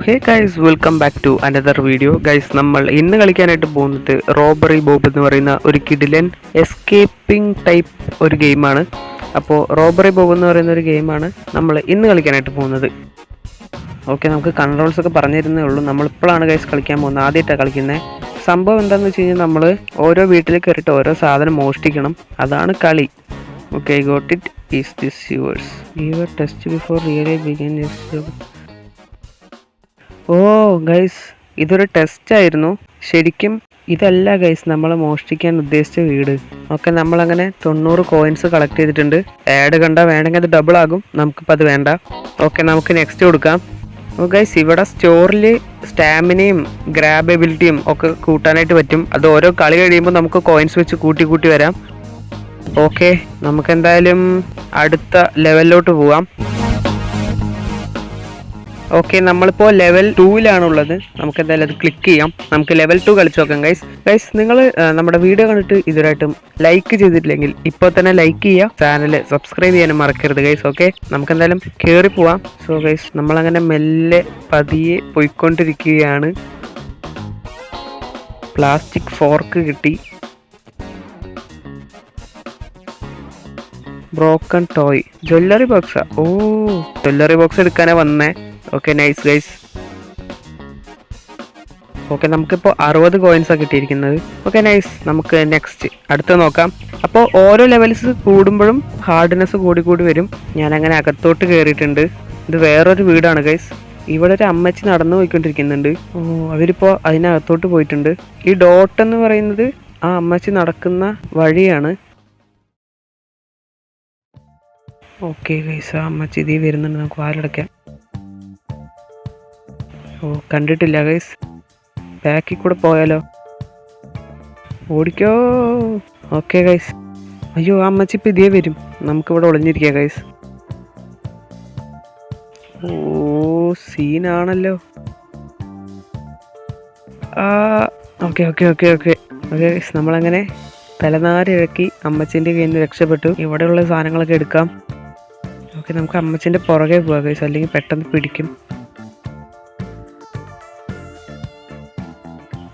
Hey guys, welcome back to another video. Guys, നമ്മൾ ഇന്ന് കളിക്കാനായിട്ട് പോകുന്നത് റോബറി ബോബ് എന്ന് പറയുന്ന ഒരു കിഡിലൻ എസ്കേപ്പിംഗ് ടൈപ്പ് ഒരു ഗെയിമാണ്. അപ്പോൾ റോബറി ബോബ് എന്ന് പറയുന്ന ഒരു ഗെയിമാണ് നമ്മൾ ഇന്ന് കളിക്കാനായിട്ട് പോകുന്നത്. ഓക്കെ, നമുക്ക് കൺട്രോൾസ് ഒക്കെ പറഞ്ഞിരുന്നേ ഉള്ളൂ. നമ്മളിപ്പോഴാണ് ഗൈസ് കളിക്കാൻ പോകുന്നത്, ആദ്യമായിട്ടാണ് കളിക്കുന്നത്. സംഭവം എന്താണെന്ന് വെച്ച് കഴിഞ്ഞാൽ നമ്മൾ ഓരോ വീട്ടിൽ കയറിയിട്ട് ഓരോ സാധനം മോഷ്ടിക്കണം, അതാണ് കളി. Okay, got it. Is this yours? Give a test before really begin. Oh guys, ഇതൊരു ടെസ്റ്റ് ആയിരുന്നു. ശരിക്കും ഇതല്ല ഗൈസ് നമ്മൾ മോഷ്ടിക്കാൻ ഉദ്ദേശിച്ച വീട്. ഓക്കെ, നമ്മളങ്ങനെ 90 കോയിൻസ് കളക്ട് ചെയ്തിട്ടുണ്ട്. ആഡ് കണ്ട വേണമെങ്കിൽ അത് ഡബിൾ ആകും, നമുക്കിപ്പോൾ അത് വേണ്ട. ഓക്കെ, നമുക്ക് നെക്സ്റ്റ് കൊടുക്കാം. ഓ ഗൈസ്, ഇവിടെ സ്റ്റോറിൽ സ്റ്റാമിനയും ഗ്രാബിലിറ്റിയും ഒക്കെ കൂട്ടാനായിട്ട് പറ്റും. അത് ഓരോ കളി കഴിയുമ്പോൾ നമുക്ക് കോയിൻസ് വെച്ച് കൂട്ടി കൂട്ടി വരാം. ഓക്കെ, നമുക്ക് എന്തായാലും അടുത്ത ലെവലിലോട്ട് പോവാം. ഓക്കെ, നമ്മളിപ്പോൾ ലെവൽ 2-ലാണുള്ളത്. നമുക്ക് എന്തായാലും അത് ക്ലിക്ക് ചെയ്യാം. നമുക്ക് ലെവൽ 2 കളിച്ച് നോക്കാം ഗൈസ്. നിങ്ങൾ നമ്മുടെ വീഡിയോ കണ്ടിട്ട് ഇതുവരായിട്ടും ലൈക്ക് ചെയ്തിട്ടില്ലെങ്കിൽ ഇപ്പോൾ തന്നെ ലൈക്ക് ചെയ്യുക, ചാനൽ സബ്സ്ക്രൈബ് ചെയ്യാനും മറക്കരുത് ഗൈസ്. ഓക്കെ, നമുക്ക് എന്തായാലും കയറി പോവാം. സോ ഗൈസ്, നമ്മളങ്ങനെ മെല്ലെ പതിയെ പോയിക്കൊണ്ടിരിക്കുകയാണ്. പ്ലാസ്റ്റിക് ഫോർക്ക് കിട്ടി. ബ്രോക്കൺ ടോയ്, ജ്വല്ലറി ബോക്സാ. ഓ, ജ്വല്ലറി ബോക്സ് എടുക്കാനാ വന്നേ. Okay, nice guys. ഓക്കെ, നമുക്കിപ്പോൾ 60 കോയിൻസാണ് കിട്ടിയിരിക്കുന്നത്. ഓക്കെ നൈസ്, നമുക്ക് നെക്സ്റ്റ് അടുത്ത് നോക്കാം. അപ്പോൾ ഓരോ ലെവൽസ് കൂടുമ്പോഴും ഹാർഡ്നെസ് കൂടി വരും. ഞാനങ്ങനെ അകത്തോട്ട് കയറിയിട്ടുണ്ട്. ഇത് വേറൊരു വീടാണ് ഗൈസ്. ഇവിടെ ഒരു അമ്മച്ചി നടന്നു പോയിക്കൊണ്ടിരിക്കുന്നുണ്ട്. ഓ, അവരിപ്പോൾ അതിനകത്തോട്ട് പോയിട്ടുണ്ട്. ഈ ഡോട്ട് എന്ന് പറയുന്നത് ആ അമ്മച്ചി നടക്കുന്ന വഴിയാണ്. ഓക്കെ ഗൈസ്, ആ അമ്മച്ചി ഇതീ വരുന്നുണ്ട്. നമുക്ക് വാലടയ്ക്കാം. ഓ, കണ്ടിട്ടില്ല ഗൈസ്. ബാക്കിൽ കൂടെ പോയാലോ? ഓടിക്കോ. Okay guys. അയ്യോ, ആ അമ്മച്ചി ഇപ്പം ഇതേ വരും. നമുക്കിവിടെ ഒളിഞ്ഞിരിക്കാം ഗൈസ്. ഓ, സീനാണല്ലോ. Okay okay okay okay okay guys, നമ്മളങ്ങനെ തലനാരിഴക്കി അമ്മച്ചിൻ്റെ കയ്യിൽ നിന്ന് രക്ഷപ്പെട്ടു. ഇവിടെയുള്ള സാധനങ്ങളൊക്കെ എടുക്കാം. ഓക്കെ, നമുക്ക് അമ്മച്ചിൻ്റെ പുറകെ പോവാം ഗൈസ്, അല്ലെങ്കിൽ പെട്ടെന്ന് പിടിക്കും.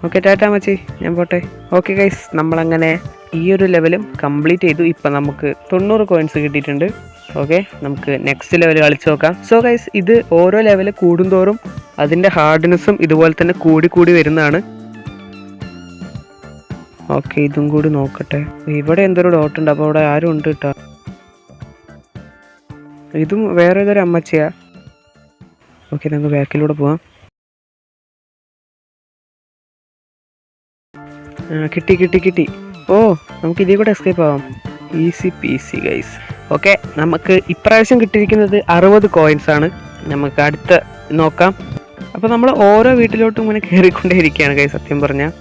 ഓക്കെ, ടാറ്റാ അമ്മച്ചി, ഞാൻ പോട്ടെ. ഓക്കെ ഗൈസ്, നമ്മളങ്ങനെ ഈ ഒരു ലെവലും കംപ്ലീറ്റ് ചെയ്തു. ഇപ്പം നമുക്ക് 90 കോയിൻസ് കിട്ടിയിട്ടുണ്ട്. ഓക്കെ, നമുക്ക് നെക്സ്റ്റ് ലെവൽ കളിച്ച് നോക്കാം. സോ ഗൈസ്, ഇത് ഓരോ ലെവൽ കൂടുന്തോറും അതിൻ്റെ ഹാർഡ്നെസ്സും ഇതുപോലെ തന്നെ കൂടി വരുന്നതാണ്. ഓക്കെ, ഇതും കൂടി നോക്കട്ടെ. ഇവിടെ എന്തൊരു ഡോട്ട് ഉണ്ട്, അപ്പോൾ അവിടെ ആരും ഉണ്ട് കേട്ടോ. ഇതും വേറെ ഏതൊരു അമ്മച്ചിയാ. ഓക്കെ, നമുക്ക് ബാക്കിലൂടെ പോവാം. കിട്ടി. ഓ, നമുക്ക് ഇതിൽ കൂടെ എസ്കേപ്പ് ആവാം. Easy peasy guys. ഓക്കെ, നമുക്ക് ഇപ്രാവശ്യം കിട്ടിയിരിക്കുന്നത് 60 കോയിൻസ് ആണ്. നമുക്ക് അടുത്ത നോക്കാം. അപ്പോൾ നമ്മൾ ഓരോ വീട്ടിലോട്ടും ഇങ്ങനെ കയറിക്കൊണ്ടേ ഇരിക്കുകയാണ് ഗൈസ്, സത്യം പറഞ്ഞാൽ.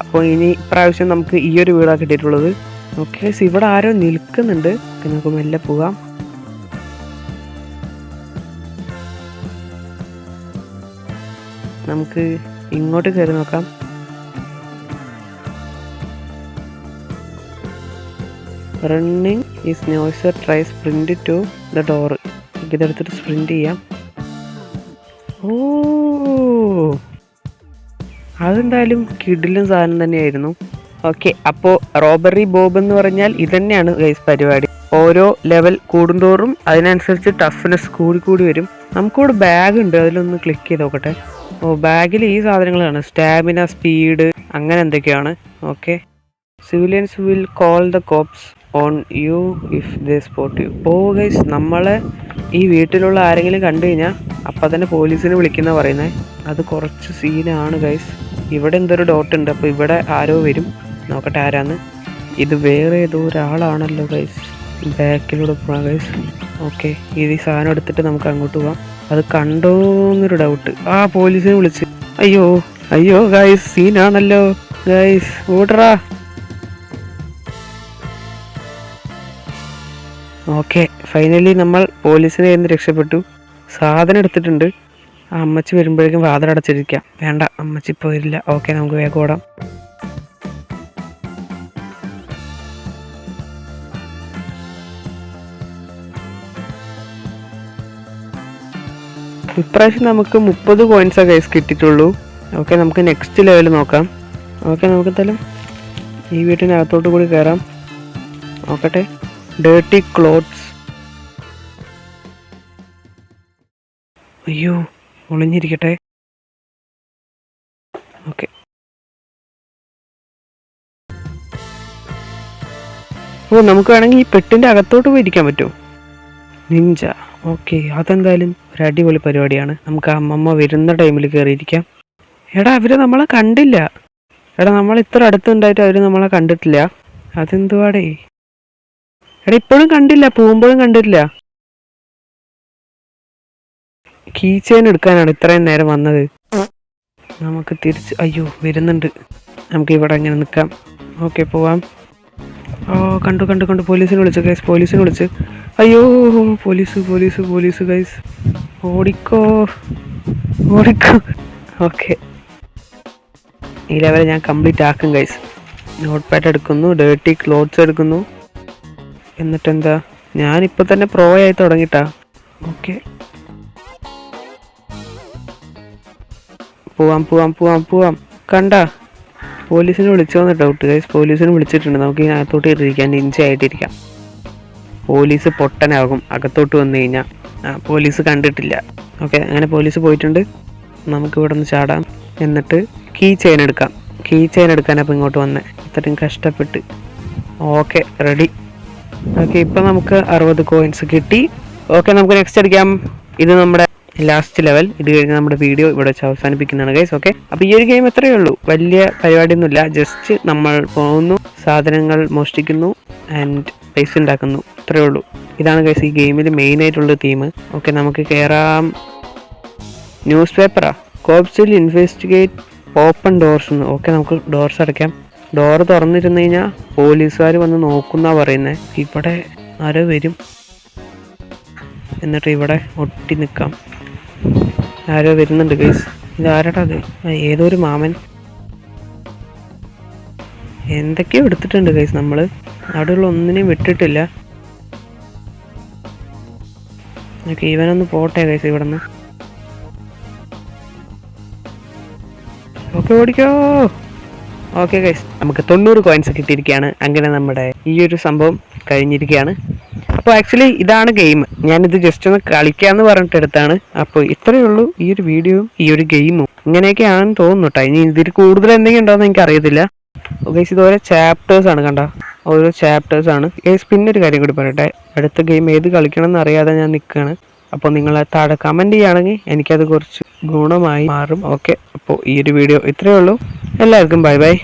അപ്പോൾ ഇനി ഇപ്രാവശ്യം നമുക്ക് ഈ ഒരു വീടാണ് കിട്ടിയിട്ടുള്ളത്. ഓക്കെ ഗൈസ്, ഇവിടെ ആരോ നിൽക്കുന്നുണ്ട്. നമുക്ക് മെല്ലെ പോകാം. നമുക്ക് ഇങ്ങോട്ട് കയറി നോക്കാം. Running is noisier, try sprint to the door. ഇതെടുത്തിട്ട് സ്പ്രിൻറ്റ് ചെയ്യാം. ഓ, അതെന്തായാലും കിടിലൻ സാധനം തന്നെയായിരുന്നു. ഓക്കെ, അപ്പോൾ റോബറി ബോബ് എന്ന് പറഞ്ഞാൽ ഇതന്നെയാണ് ഗൈസ് പരിപാടി. ഓരോ ലെവൽ കൂടുന്തോറും അതിനനുസരിച്ച് ടഫ്നെസ് കൂടി വരും. നമുക്കിവിടെ ബാഗ് ഉണ്ട്, അതിലൊന്ന് ക്ലിക്ക് ചെയ്ത് നോക്കട്ടെ. ഓ, ബാഗിൽ ഈ സാധനങ്ങളാണ്, സ്റ്റാമിന, സ്പീഡ്, അങ്ങനെ എന്തൊക്കെയാണ്. Okay, civilians will call the cops on you if they spot you. Oh guys, നമ്മളെ ഈ വീട്ടിലുള്ള ആരെങ്കിലും കണ്ടു കഴിഞ്ഞാൽ അപ്പം തന്നെ പോലീസിനെ വിളിക്കുന്ന പറയുന്നത്. അത് കുറച്ച് സീനാണ് ഗൈസ്. ഇവിടെ എന്തൊരു ഡോട്ട് ഉണ്ട്, അപ്പോൾ ഇവിടെ ആരോ വരും. നോക്കട്ടെ ആരാന്ന്. ഇത് വേറെ ഏതോ ഒരാളാണല്ലോ ഗൈസ്. ബാക്കിലൂടെ പോകാം ഗൈസ്. ഓക്കെ, ഇത് ഈ സാധനം എടുത്തിട്ട് നമുക്ക് അങ്ങോട്ട് പോകാം. അത് കണ്ടോന്നൊരു ഡൗട്ട്. ആ, പോലീസിനെ വിളിച്ച്. അയ്യോ ഗൈസ്, സീനാണല്ലോ ഗൈസ്. ഓടറാ. ഓക്കെ, ഫൈനലി നമ്മൾ പോലീസിനെ നിന്ന് രക്ഷപ്പെട്ടു. സാധനം എടുത്തിട്ടുണ്ട്. ആ അമ്മച്ചി വരുമ്പോഴേക്കും വാതിലടച്ചിരിക്കാം. വേണ്ട, അമ്മച്ചി ഇപ്പോൾ വരില്ല. ഓക്കെ, നമുക്ക് വേഗം ഓടാം. ഇപ്രാവശ്യം നമുക്ക് 30 കോയിൻസാണ് ഗൈസ് കിട്ടിയിട്ടുള്ളൂ. ഓക്കെ, നമുക്ക് നെക്സ്റ്റ് ലെവൽ നോക്കാം. ഓക്കെ, നമുക്ക് എന്തായാലും ഈ വീട്ടിനകത്തോട്ട് കൂടി കയറാം. നോക്കട്ടെ, ഡേർട്ടി ക്ലോത്ത്സ്. അയ്യോ, ഒളിഞ്ഞിരിക്കട്ടെ. ഓക്കെ, നമുക്ക് വേണമെങ്കിൽ ഈ പെട്ടിൻ്റെ അകത്തോട്ട് പോയി ഇരിക്കാൻ പറ്റുമോ? നിഞ്ച. ഓക്കെ, അതെന്തായാലും ഒരു അടിപൊളി പരിപാടിയാണ്. നമുക്ക് അമ്മമ്മ വരുന്ന ടൈമിൽ കയറിയിരിക്കാം. എടാ, അവര് നമ്മളെ കണ്ടില്ല. എടാ, നമ്മൾ ഇത്ര അടുത്തുണ്ടായിട്ട് അവര് നമ്മളെ കണ്ടിട്ടില്ല. അതെന്തുവാടേ? എടാ, ഇപ്പോഴും കണ്ടില്ല, പോകുമ്പോഴും കണ്ടിട്ടില്ല. കീ ചെയിൻ എടുക്കാനാണ് ഇത്രയും നേരം വന്നത്. നമുക്ക് തിരിച്ച്, അയ്യോ വരുന്നുണ്ട്. നമുക്ക് ഇവിടെ ഇങ്ങനെ നിൽക്കാം. ഓക്കെ, പോവാം. കണ്ടു പോലീസിനെ വിളിച്ചു ഗൈസ്, പോലീസിനെ വിളിച്ച്. അയ്യോ, പോലീസ് ഗൈസ്, ഓടിക്കോ. ഓക്കെ, ഈ ലെവൽ ഞാൻ കംപ്ലീറ്റ് ആക്കും ഗൈസ്. നോട്ട് പാഡ് എടുക്കുന്നു, ഡേർട്ടി ക്ലോത്ത്സ് എടുക്കുന്നു. എന്നിട്ടെന്താ, ഞാനിപ്പോൾ തന്നെ പ്രോ ആയി തുടങ്ങിട്ടാ. ഓക്കെ, പോവാം. കണ്ടാ, പോലീസിനെ വിളിച്ചോന്ന് ഡൗട്ട് ഗൈസ്. പോലീസിനെ വിളിച്ചിട്ടുണ്ട്. നമുക്ക് ഇതിനകത്തോട്ട് ഇരിക്കാൻ, നിഞ്ചയായിട്ടിരിക്കാം. പോലീസ് പൊട്ടനാകും അകത്തോട്ട് വന്നു കഴിഞ്ഞാൽ. പോലീസ് കണ്ടിട്ടില്ല. ഓക്കെ, അങ്ങനെ പോലീസ് പോയിട്ടുണ്ട്. നമുക്ക് ഇവിടെ നിന്ന് ചാടാം. എന്നിട്ട് കീ ചെയിൻ എടുക്കാം. കീ ചെയിൻ എടുക്കാനപ്പോൾ ഇങ്ങോട്ട് വന്നേ, ഇത്രയും കഷ്ടപ്പെട്ട്. Okay, ready. ഓക്കെ, ഇപ്പം നമുക്ക് 60 കോയിൻസ് കിട്ടി. ഓക്കെ, നമുക്ക് നെക്സ്റ്റ് അടിക്കാം. ഇത് നമ്മുടെ ലാസ്റ്റ് ലെവൽ. ഇത് കഴിഞ്ഞ് നമ്മുടെ വീഡിയോ ഇവിടെ വെച്ച് അവസാനിപ്പിക്കുന്നതാണ് ഗൈസ്. ഓക്കെ, അപ്പോൾ ഈ ഒരു ഗെയിം എത്രയേ ഉള്ളൂ, വലിയ പരിപാടിയൊന്നുമില്ല. ജസ്റ്റ് നമ്മൾ പോകുന്നു, സാധനങ്ങൾ മോഷ്ടിക്കുന്നു ആൻഡ് പൈസ ഉണ്ടാക്കുന്നു, ഇത്രയേ ഉള്ളൂ. ഇതാണ് ഗൈസ് ഈ ഗെയിമിൽ മെയിൻ ആയിട്ടുള്ള തീം. ഓക്കെ, നമുക്ക് കയറാം. ന്യൂസ് പേപ്പറാ, കോപ്സിൽ ഇൻവെസ്റ്റിഗേറ്റ് ഓപ്പൺ ഡോർസ്. ഓക്കെ, നമുക്ക് ഡോർസ് അടയ്ക്കാം. ഡോറ് തുറന്നിരുന്നു കഴിഞ്ഞാൽ പോലീസുകാർ വന്ന് നോക്കുന്ന പറയുന്നത്. ഇവിടെ ആരോ വരും. എന്നിട്ട് ഇവിടെ ഒട്ടി നിൽക്കാം. ആരോ വരുന്നുണ്ട് ഗൈസ്. ഇതാരടാ അത്? ഏതോ ഒരു മാമൻ. എന്തൊക്കെയോ എടുത്തിട്ടുണ്ട് ഗൈസ്. നമ്മൾ അവിടെയുള്ള ഒന്നിനെയും വിട്ടിട്ടില്ല. ഓക്കെ, ഇവനൊന്ന് പോട്ടെ ഗൈസ് ഇവിടെ നിന്ന്. ഓക്കെ, ഓടിക്കോ. ഓക്കെ ഗൈസ്, നമുക്ക് 90 കോയിൻസ് കിട്ടിയിരിക്കുകയാണ്. അങ്ങനെ നമ്മുടെ ഈ ഒരു സംഭവം കഴിഞ്ഞിരിക്കുകയാണ്. അപ്പോൾ ആക്ച്വലി ഇതാണ് ഗെയിം. ഞാനിത് ജസ്റ്റ് ഒന്ന് കളിക്കാമെന്ന് പറഞ്ഞിട്ട് എടുത്താണ്. അപ്പോൾ ഇത്രയേ ഉള്ളൂ ഈ ഒരു വീഡിയോയും ഈ ഒരു ഗെയിമും. ഇങ്ങനെയൊക്കെയാണെന്ന് തോന്നുന്നു കേട്ടോ. ഇനി ഇതിൽ കൂടുതൽ എന്തെങ്കിലും ഉണ്ടോ എന്ന് എനിക്ക് അറിയത്തില്ല. ഗൈസ്, ഇത് ഓരോ ചാപ്റ്റേഴ്സാണ്, കണ്ട, ഓരോ ചാപ്റ്റേഴ്സാണ് ഗൈസ്. പിന്നെ ഒരു കാര്യം കൂടി പറയട്ടെ, അടുത്ത ഗെയിം ഏത് കളിക്കണം എന്ന് അറിയാതെ ഞാൻ നിൽക്കുകയാണ്. അപ്പോൾ നിങ്ങൾ താഴെ കമൻറ്റ് ചെയ്യുകയാണെങ്കിൽ എനിക്കത് കുറച്ച് ഗുണമായി മാറും. ഓക്കെ, അപ്പോൾ ഈ ഒരു വീഡിയോ ഇത്രയേ ഉള്ളൂ. എല്ലാവർക്കും ബൈ.